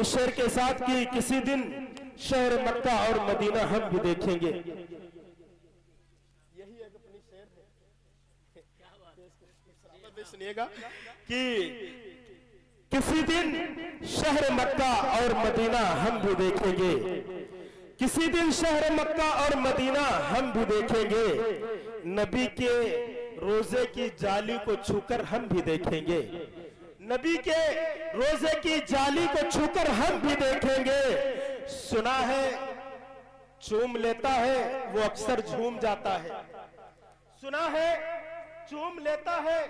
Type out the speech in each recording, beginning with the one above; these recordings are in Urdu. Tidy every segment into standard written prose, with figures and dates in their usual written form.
اس شعر کے ساتھ کہ کسی دن شہر مکہ اور مدینہ ہم بھی دیکھیں گے. یہی ایک اپنی شعر ہے, سنیے گا کہ کسی دن شہر مکہ اور مدینہ ہم بھی دیکھیں گے, کسی دن شہر مکہ اور مدینہ ہم بھی دیکھیں گے, نبی کے روزے کی جالی کو چھو کر ہم بھی دیکھیں گے, نبی کے روزے کی جالی کو چھو کر ہم بھی دیکھیں گے. سنا ہے چوم لیتا ہے وہ اکثر جھوم جاتا ہے, سنا ہے چوم لیتا ہے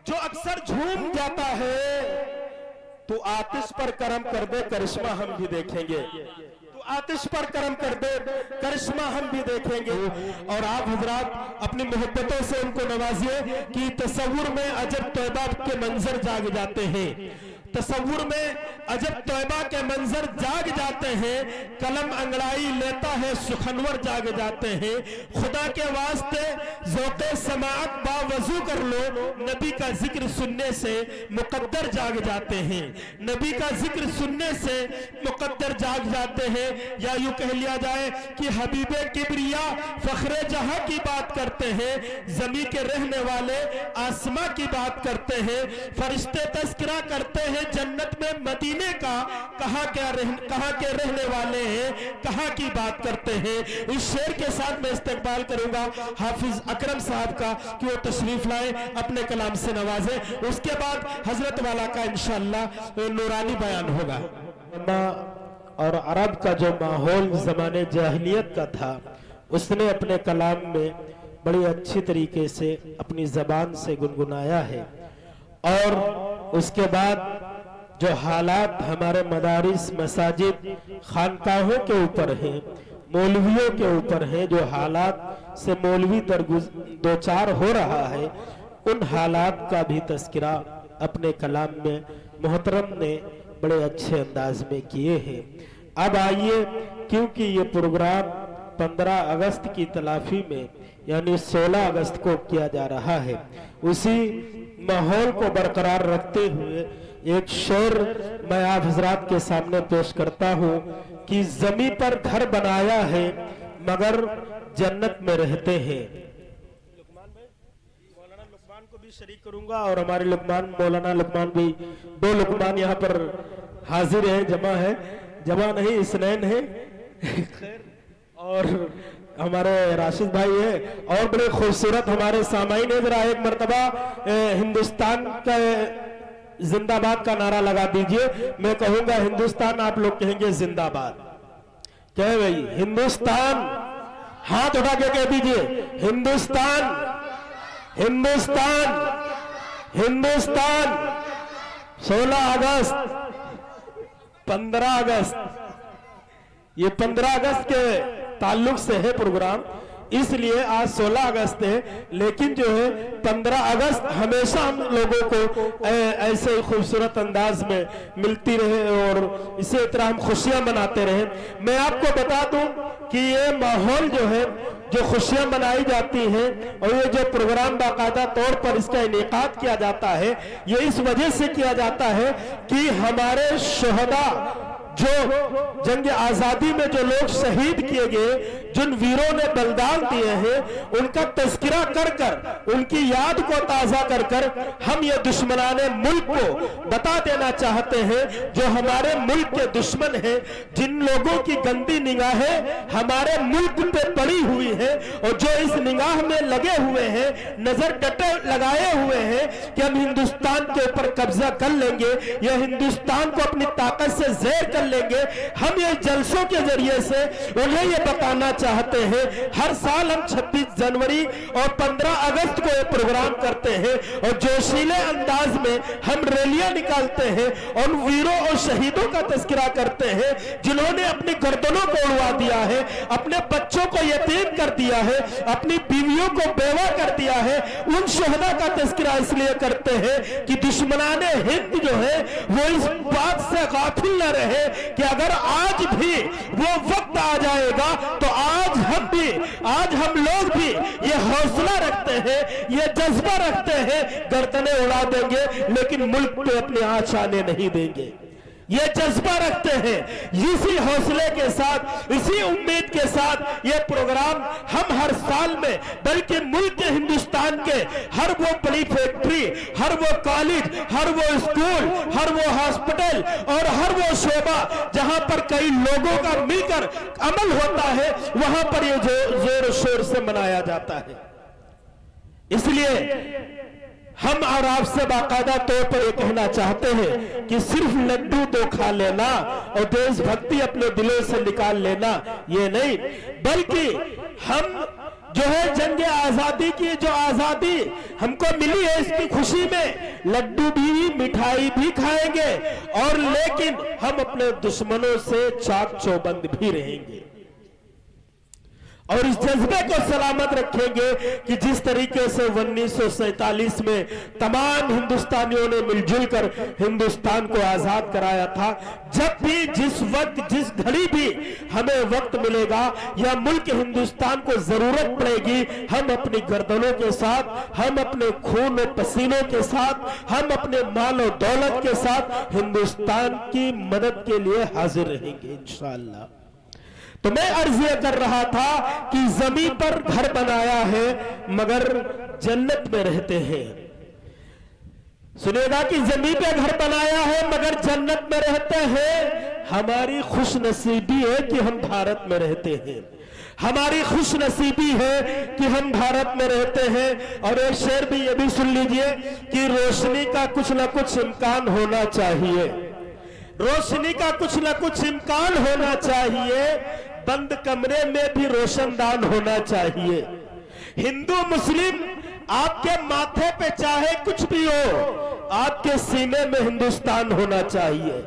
جو اکثر جھوم جاتا ہے, تو آتش پر کرم کر دے کرشمہ ہم بھی دیکھیں گے, تو آتش پر کرم کر دے کرشمہ ہم بھی دیکھیں گے. اور آپ حضرات اپنی محبتوں سے ان کو نوازیے کہ تصور میں عجب طیبہ کے منظر جاگ جاتے ہیں, تصور میں عجب طیبہ کے منظر جاگ جاتے ہیں, قلم انگڑائی لیتا ہے سخنور جاگ جاتے ہیں. خدا کے واسطے ذوق سماعت باوضو کر لو, نبی کا ذکر سننے سے مقدر جاگ جاتے ہیں, نبی کا ذکر سننے سے مقدر جاگ جاتے ہیں. یا یوں کہہ لیا جائے کہ حبیب کبریا فخر جہاں کی بات کرتے ہیں, زمین کے رہنے والے آسماں کی بات کرتے ہیں, فرشتے تذکرہ کرتے ہیں جنت میں مدینے کا, کہاں کے رہنے والے ہیں, کہاں کی بات کرتے ہیں. اس شعر کے ساتھ میں استقبال کروں گا حافظ اکرم صاحب کا کہ وہ تشریف لائیں, اپنے کلام سے نوازیں, اس کے بعد حضرت والا کا انشاءاللہ نورانی بیان ہوگا. اور عرب کا جو ماحول زمانے جاہلیت کا تھا, اس نے اپنے کلام میں بڑی اچھی طریقے سے اپنی زبان سے گنگنایا ہے. اور اس کے بعد جو حالات ہمارے مدارس, مساجد, خانقاہوں کے اوپر ہیں, مولویوں کے اوپر ہیں, جو حالات سے مولوی دوچار ہو رہا ہے, ان حالات کا بھی تذکرہ اپنے کلام میں محترم نے بڑے اچھے انداز میں کیے ہیں. اب آئیے, کیونکہ یہ پروگرام 15 اگست کی تلافی میں یعنی 16 اگست کو کیا جا رہا ہے, اسی ماحول کو برقرار رکھتے ہوئے ایک شعر میں آپ حضرات کے سامنے پیش کرتا ہوں کہ زمین پر گھر بنایا ہے مگر جنت میں رہتے ہیں. مولانا لقمان کو بھی شریک کروں گا, اور ہمارے مولانا لقمان بھی, 2 لقمان یہاں پر حاضر ہیں, جمع نہیں اسنین ہیں, اور ہمارے راشد بھائی ہیں, اور بڑے خوبصورت ہمارے سامعین ہیں. ذرا ایک مرتبہ ہندوستان کا زندہ باد کا نعرہ لگا دیجئے. میں کہوں گا ہندوستان, آپ لوگ کہیں گے زندہ باد. کہے بھائی ہندوستان, ہاتھ اٹھا کے کہہ دیجئے ہندوستان, ہندوستان, ہندوستان. 16 اگست, 15 اگست, یہ 15 اگست کے تعلق سے ہے پروگرام, اس لیے آج 16 اگست ہے, لیکن جو ہے 15 اگست ہمیشہ ہم لوگوں کو ایسے خوبصورت انداز میں ملتی رہے اور اسی طرح ہم خوشیاں مناتے رہے. میں آپ کو بتا دوں کہ یہ ماحول جو ہے, جو خوشیاں منائی جاتی ہیں اور یہ جو پروگرام باقاعدہ طور پر اس کا انعقاد کیا جاتا ہے, یہ اس وجہ سے کیا جاتا ہے کہ ہمارے شہداء جو جنگ آزادی میں جو لوگ شہید کیے گئے, جن ویروں نے بلدان دیے ہیں, ان کا تذکرہ کر کر, ان کی یاد کو تازہ کر کر ہم یہ دشمنان ملک کو بتا دینا چاہتے ہیں, جو ہمارے ملک کے دشمن ہیں, جن لوگوں کی گندی نگاہیں ہمارے ملک پہ پڑی ہوئی ہیں اور جو اس نگاہ میں لگے ہوئے ہیں, نظر ڈٹے لگائے ہوئے ہیں کہ ہم ہندوستان کے اوپر قبضہ کر لیں گے یا ہندوستان کو اپنی طاقت سے زیر کر لیں گے. ہم یہ جلسوں کے ذریعے سے انہیں یہ بتانا چاہتے ہیں. ہر سال ہم 26 جنوری اور 15 اگست کو یہ پروگرام کرتے ہیں اور جوشیلے انداز میں ہم ریلیاں نکالتے ہیں اور ویروں اور شہیدوں کا تذکرہ کرتے ہیں جنہوں نے اپنی گردنوں کو اڑوا دیا ہے, اپنے بچوں کو یتیم کر دیا ہے, اپنی بیویوں کو بیوہ کر دیا ہے. ان شہداء کا تذکرہ اس لیے کرتے ہیں کہ دشمنان ہند جو ہے وہ اس بات سے غافل نہ رہے کہ اگر آج بھی وہ وقت آ جائے گا تو آج ہم لوگ بھی یہ حوصلہ رکھتے ہیں, یہ جذبہ رکھتے ہیں, گردنیں اڑا دیں گے لیکن ملک پہ اپنے آنچ آنے نہیں دیں گے. یہ جذبہ رکھتے ہیں، اسی حوصلے کے ساتھ، اسی امید کے ساتھ یہ پروگرام ہم ہر سال میں، بلکہ ملک ہندوستان کے ہر وہ بڑی فیکٹری، ہر وہ کالج، ہر وہ اسکول، ہر وہ ہاسپٹل اور ہر وہ شعبہ جہاں پر کئی لوگوں کا مل کر عمل ہوتا ہے، وہاں پر یہ زور و شور سے منایا جاتا ہے۔ اس لیے ہم اور آپ سے باقاعدہ طور پر یہ کہنا چاہتے ہیں کہ صرف لڈو تو کھا لینا اور دیش بھکتی اپنے دلوں سے نکال لینا یہ نہیں، بلکہ ہم جو ہے جنگ آزادی کی جو آزادی ہم کو ملی ہے، اس کی خوشی میں لڈو بھی، مٹھائی بھی کھائیں گے، اور لیکن ہم اپنے دشمنوں سے چاک چوبند بھی رہیں گے، اور اس جذبے کو سلامت رکھیں گے کہ جس طریقے سے 1947 میں تمام ہندوستانیوں نے مل جل کر ہندوستان کو آزاد کرایا تھا۔ جب بھی، جس وقت، جس گھڑی بھی ہمیں وقت ملے گا یا ملک ہندوستان کو ضرورت پڑے گی، ہم اپنی گردنوں کے ساتھ، ہم اپنے خون و پسینوں کے ساتھ، ہم اپنے مال و دولت کے ساتھ ہندوستان کی مدد کے لیے حاضر رہیں گے انشاءاللہ۔ تو میں عرض یہ کر رہا تھا کہ زمین پر گھر بنایا ہے مگر جنت میں رہتے ہیں۔ سنیے گا کہ زمین پہ گھر بنایا ہے مگر جنت میں رہتے ہیں۔ ہماری خوش نصیبی ہے کہ ہم بھارت میں رہتے ہیں، ہماری خوش نصیبی ہے کہ ہم بھارت میں رہتے ہیں۔ اور ایک شعر بھی یہ بھی سن لیجئے کہ روشنی کا کچھ نہ کچھ امکان ہونا چاہیے، روشنی کا کچھ نہ کچھ امکان ہونا چاہیے، بند کمرے میں بھی روشن دان ہونا چاہیے۔ ہندو مسلم آپ کے ماتھے پہ چاہے کچھ بھی ہو، آپ کے سینے میں ہندوستان ہونا چاہیے،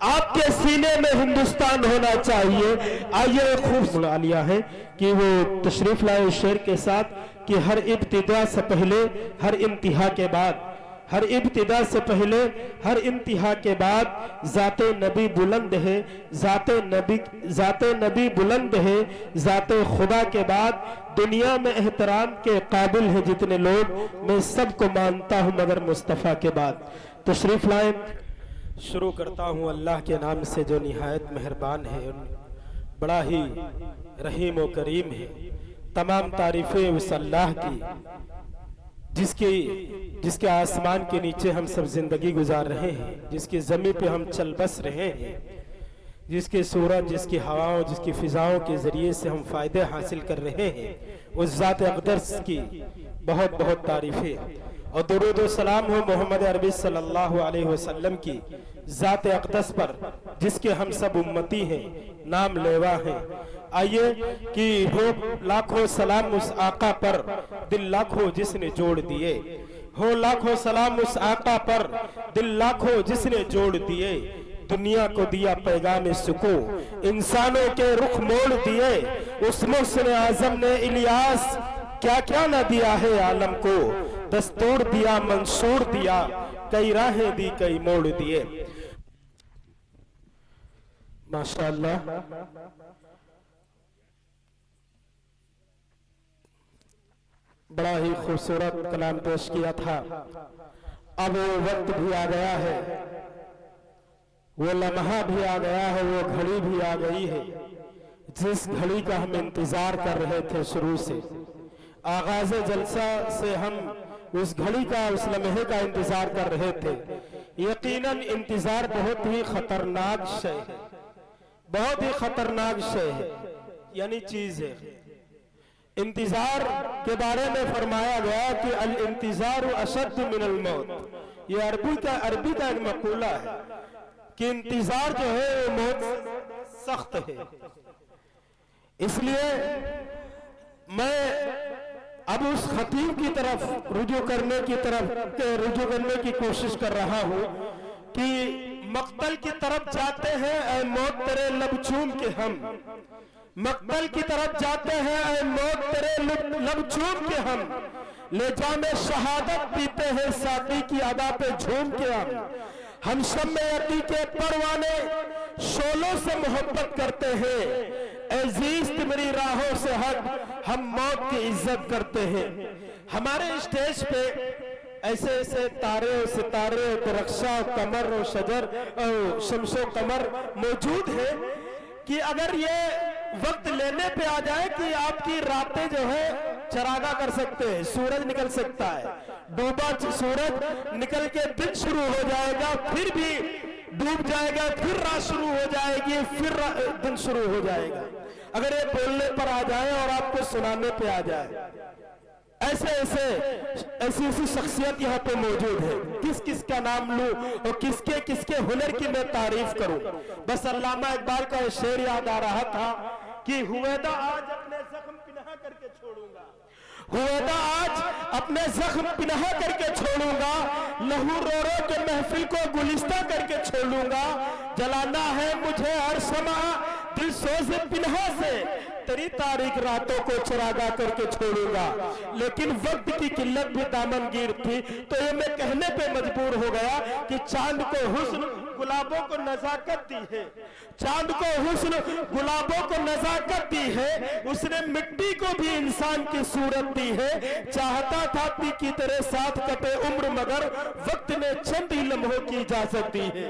آپ کے سینے میں ہندوستان ہونا چاہیے۔ آئیے خوب سنا لیا ہے کہ وہ تشریف لائے شعر کے ساتھ کہ ہر ابتدا سے پہلے ہر انتہا کے بعد، ہر ابتدا سے پہلے ہر انتہا کے بعد ذات نبی بلند ہے، ذات نبی بلند ہے، ذات خدا کے بعد دنیا میں احترام کے قابل ہے جتنے لوگ، میں سب کو مانتا ہوں مگر مصطفیٰ کے بعد۔ تشریف لائیں۔ شروع کرتا ہوں اللہ کے نام سے جو نہایت مہربان ہے، بڑا ہی رحیم و کریم ہے۔ تمام تعریفیں اس اللہ کی جس کے آسمان کے نیچے ہم سب زندگی گزار رہے ہیں، جس کی زمین پہ ہم چل بس رہے ہیں، جس کے سورج، جس کی ہواؤں، جس کی فضاؤں کے ذریعے سے ہم فائدے حاصل کر رہے ہیں، اس ذات اقدس کی بہت بہت تعریفیں، اور درود و سلام ہو محمد عربی صلی اللہ علیہ وسلم کی ذات اقدس پر جس کے ہم سب امتی ہیں، نام لیوا ہیں۔ آئیے کہ ہو لاکھوں سلام اس آقا پر، دل لاکھوں جس نے جوڑ دیے، ہو لاکھوں سلام اس آقا پر، دل لاکھوں جس نے جوڑ دیے، دنیا کو دیا پیغام سکون، انسانوں کے رخ موڑ دیے، اس محسن اعظم نے الیاس کیا کیا نہ دیا ہے عالم کو، دستور دیا، منصور دیا، کئی راہیں دی، کئی موڑ دیے۔ ماشاءاللہ بڑا ہی خوبصورت کلام پیش کیا تھا۔ اب وہ وقت بھی آ گیا ہے، وہ لمحہ بھی آ گیا ہے، وہ گھڑی بھی آ گئی ہے جس گھڑی کا ہم انتظار کر رہے تھے شروع سے۔ آغاز جلسہ سے ہم اس گھڑی کا، اس لمحے کا انتظار کر رہے تھے۔ یقیناً انتظار بہت ہی خطرناک شے ہے، بہت ہی خطرناک شے ہے، یعنی چیز ہے۔ انتظار کے بارے میں فرمایا گیا کہ الانتظار اشد من الموت، یہ عربی کا ایک مقولہ ہے کہ انتظار جو ہے وہ موت سخت ہے۔ اس لیے میں اب اس خطیب کی طرف رجوع کرنے کی کوشش کر رہا ہوں کہ مقتل کی طرف جاتے ہیں اے موت تیرے لب چوم کے ہم، مقتل کی طرف جاتے ہیں اے موت تیرے لب چوم کے ہم، لے جام شہادت پیتے ہیں ساقی کی ادا پہ جھوم کے ہم شمع یقی کے پروانے شولوں سے محبت کرتے ہیں، اے زیست میری راہوں سے ہٹ ہم موت کی عزت کرتے ہیں۔ ہمارے اسٹیج پہ ایسے ایسے تارے و ستارے و درخشاں و قمر و شجر و شمس و قمر موجود ہیں کہ اگر یہ وقت لینے پہ آ جائے کہ آپ کی راتیں جو ہے چراغا کر سکتے ہیں، سورج نکل سکتا ہے، ڈوبا سورج نکل کے دن شروع ہو جائے گا، پھر بھی ڈوب جائے گا، پھر رات شروع ہو جائے گی، پھر دن شروع ہو جائے گا، اگر یہ بولنے پر آ جائے اور آپ کو سنانے پہ آ جائے۔ ایسی شخصیت یہاں پہ موجود ہے، کس کس کا نام لوں اور کس کے ہنر کی میں تعریف کروں۔ بس علامہ اقبال کا شعر یاد آ رہا تھا کہ ہویدا آج اپنے زخم پنہا کر کے چھوڑوں گا، ہویدا آج اپنے زخم پنہا کر کے چھوڑوں گا، لہو رو رو کے محفل کو گلستہ کر کے چھوڑوں گا، جلانا ہے مجھے ہر شمع دل سوز پنہا سے، تیری تاریک راتوں کو چراغا کر کے چھوڑوں گا۔ لیکن وقت کی قلت بھی دامن گیر تھی تو یہ میں کہنے پہ مجبور ہو گیا کہ چاند کو حسن گلابوں کو نزاکت دی ہے، چاند کو حسن گلابوں کو نزاکت دی ہے، اس نے مٹی کو بھی انسان کی صورت دی ہے، چاہتا تھا کی تیرے ساتھ کٹے عمر مگر وقت نے چند ہی لمحوں کی اجازت دی ہے،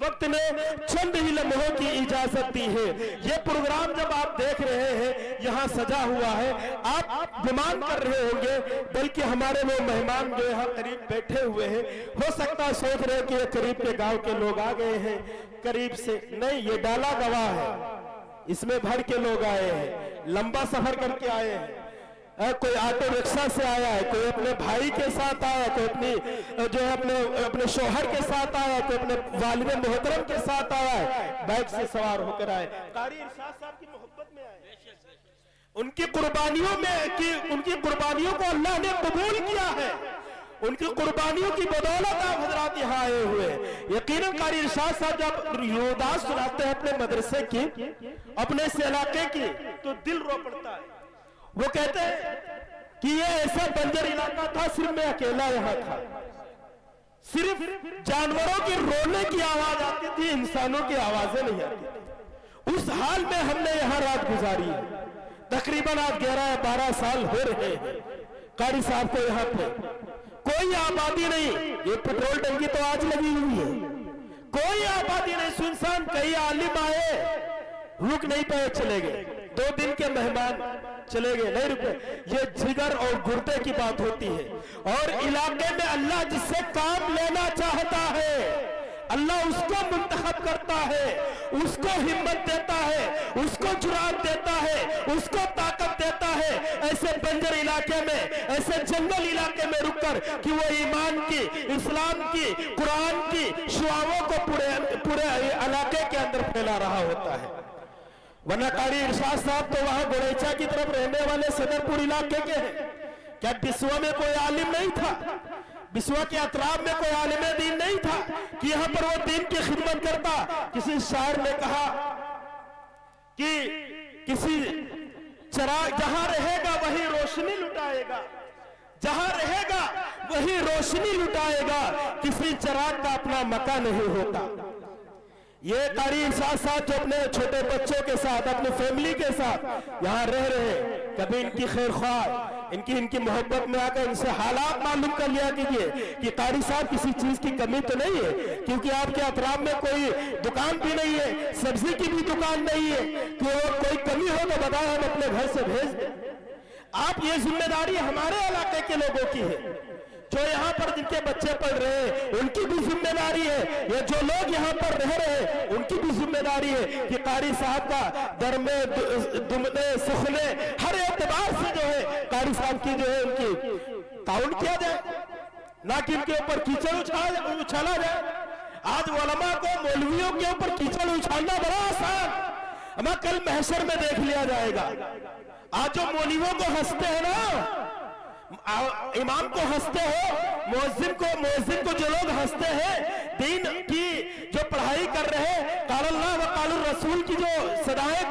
وقت نے چند ہی لمحوں کی اجازت دی ہے۔ یہ پروگرام جب آپ دیکھ رہے ہیں یہاں سجا ہوا ہے، آپ گمان کر رہے ہوں گے بلکہ ہمارے وہ مہمان جو یہاں قریب بیٹھے ہوئے ہیں ہو سکتا ہے سوچ رہے کہ یہ قریب کے گاؤں کے لوگ آ گئے ہیں، قریب سے نہیں، یہ ڈالا گواہ ہے، اس میں بھر کے لوگ آئے ہیں، لمبا سفر کر کے آئے ہیں، کوئی آٹو رکشہ سے آیا ہے، کوئی اپنے بھائی کے ساتھ آیا ہے، کوئی اپنے شوہر کے ساتھ آیا ہے، کوئی اپنے والد محترم کے ساتھ آیا ہے، بائک سے سوار ہو کر آئے، قاری ارشاد صاحب کی محبت میں آئے، ان کی قربانیوں کو اللہ نے قبول کیا ہے، ان کی قربانیوں کی بدولت آپ حضرات یہاں آئے ہوئے ہیں۔ یقیناً قاری ارشاد صاحب جب روایات سناتے ہیں اپنے مدرسے کی، اپنے اس علاقے کی، تو دل رو پڑتا ہے۔ وہ کہتے ہیں کہ یہ ایسا بنجر علاقہ تھا، صرف میں اکیلا یہاں تھا، صرف جانوروں کی رونے کی آواز آتی تھی، انسانوں کی آوازیں نہیں آتی تھی، اس حال میں ہم نے یہاں رات گزاری ہے، تقریباً آج 11-12 سال ہو رہے ہیں قاری صاحب کو یہاں پہ، کوئی آبادی نہیں، یہ پیٹرول ٹنکی تو آج لگی ہوئی ہے، کوئی آبادی نہیں، سنسان، کئی عالم آئے رک نہیں پائے چلے گئے، 2 دن کے مہمان چلے گئے نہیں رکے۔ یہ جگر اور گردے کی بات ہوتی ہے، اور علاقے میں اللہ جس سے کام لینا چاہتا ہے اللہ اس کو منتخب کرتا ہے، اس کو ہمت دیتا ہے، اس کو جرأت دیتا ہے، اس کو طاقت دیتا ہے، ایسے بنجر علاقے میں، ایسے جنگل علاقے میں رک کر کہ وہ ایمان کی، اسلام کی، قرآن کی شعاعوں کو پورے علاقے کے اندر پھیلا رہا ہوتا ہے۔ ورنہ قاری ارشاد صاحب تو وہاں گوڑیچا کی طرف رہنے والے صدرپور علاقے کے ہیں، کیا بسوا میں کوئی عالم نہیں تھا؟ بسوا کے اطراف میں کوئی عالم دین نہیں تھا کہ یہاں پر وہ دین کی خدمت کرتا؟ کسی شاعر نے کہا کہ کسی چراغ جہاں رہے گا وہی روشنی لٹائے گا، جہاں رہے گا وہی روشنی لٹائے گا، کسی چراغ کا اپنا مکان نہیں ہوتا۔ یہ قاری ارشاد صاحب جو اپنے چھوٹے بچوں کے ساتھ، اپنے فیملی کے ساتھ یہاں رہ رہے، کبھی ان کی خیر خواہ، ان کی محبت میں آ کر ان سے حالات معلوم کر لیا کیجئے کہ قاری صاحب کسی چیز کی کمی تو نہیں ہے، کیونکہ آپ کے اطراف میں کوئی دکان بھی نہیں ہے، سبزی کی بھی دکان نہیں ہے، کہ کوئی کمی ہو تو بتائیں ہم اپنے گھر سے بھیج دیں۔ آپ یہ ذمہ داری ہمارے علاقے کے لوگوں کی ہے، جو یہاں پر جن کے بچے پڑھ رہے ہیں ان کی بھی ذمہ داری ہے، یا جو لوگ یہاں پر رہ رہے ہیں ان کی بھی ذمہ داری ہے کہ قاری صاحب کا درمے دمنے سخنے ہر اعتبار سے جو ہے قاری صاحب کی جو ہے ان کی تعاون کیا جائے، نہ کہ ان کے اوپر کیچڑ اچھالا جائے۔ آج علماء کو، مولویوں کے اوپر کیچڑ اچھالنا بڑا آسان، ہمیں کل محشر میں دیکھ لیا جائے گا۔ آج جو مولویوں کو ہنستے ہیں نا، امام کو ہنستے ہو، مؤذن کو جو لوگ ہنستے ہیں، دین کی جو پڑھائی کر رہے، قال اللہ و قال الرسول کی جو صدایں